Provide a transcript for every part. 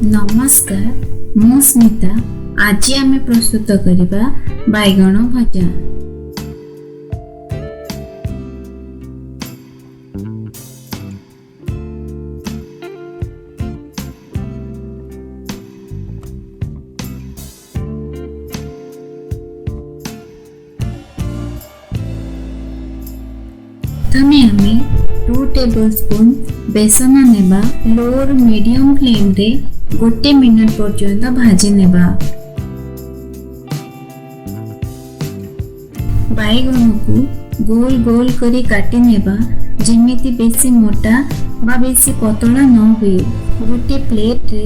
नमस्कार मु स्मिता। आज आम प्रस्तुत करिबा बैगन भजा। प्रथमे आमे 2 टेबलस्पून बेसन नेबा। लो और मीडियम फ्लेम रे 1 मिनट पर्यंत भाजी नेबा। बैगन को गोल गोल करी काटी नेबा, जेमिति बेसी मोटा बा बेसी पतला न हुए। गोटे प्लेट रे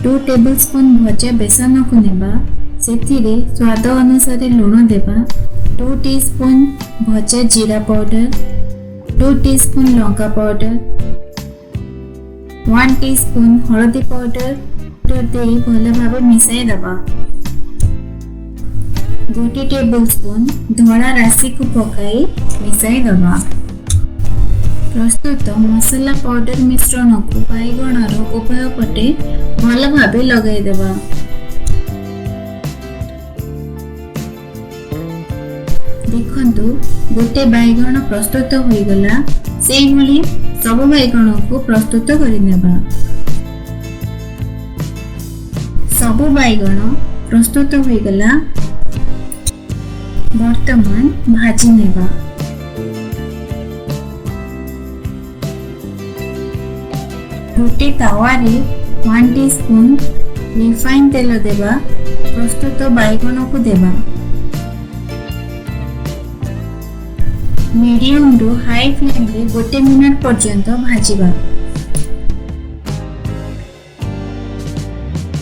2 टेबलस्पून भजा बेसन को नेबा, सेथिरे स्वाद अनुसार लूण देबा। 2 टीस्पून भजा जीरा powder, 2 teaspoon Lanka powder, 1 teaspoon हळदी पाउडर दे भल भाव मिसाई दबा। 1 टेबलस्पून धड़ा राशि को पकाई मिसाई दबा। प्रस्तुत मसाला पाउडर मिश्रण को बैगणर उभय पटे भल भाव लगाई देबा। देखंतु गोटे बैगण प्रस्तुत होई गला। सेही भली सब बैगण को प्रस्तुत करि नेबा। सब बैगण प्रस्तुत होई गला। वर्तमान भाजी नेबा। गोटे तावा रे 1 टीस्पून रिफाइन तेल देबा। प्रस्तुत बैगण को देबा। मीडियम टू हाई फ्लेम रे 1 मिनट पर्यंत भाजीबा।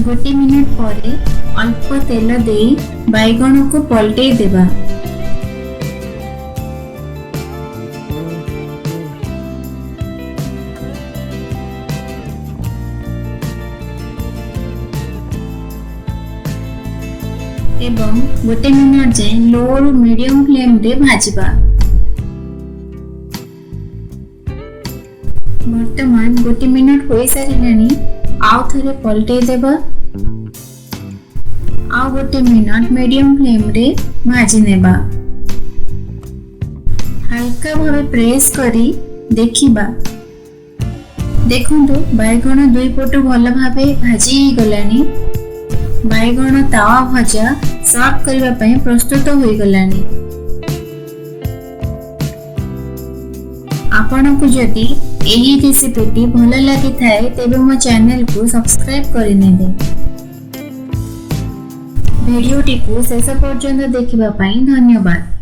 1 मिनट परे अल्प तेल देई बैगण को पलटै देबा। एवं 1 मिनट जाए लो और मीडियम फ्लेम रे भाजीबा। वर्तमान 1 मिनट होई सारिलानी। आउ थरे पलटै देबा। आउ 1 मिनट मीडियम फ्लेम रे भाजी नेबा। हल्का भावे प्रेस करी देखिबा। देखंतु बैगण दुई पटु भल भावे भाजी गलानी। बैगण तावा भजा सर्व करबा पई प्रस्तुत होई गलानी। आपनको जदि एही रेसिपीटी भल लागि थाए तेबे मो चैनल को सब्सक्राइब करि नेबे। वीडियोटी को शेष पर्यंत देखिबा पई धन्यवाद।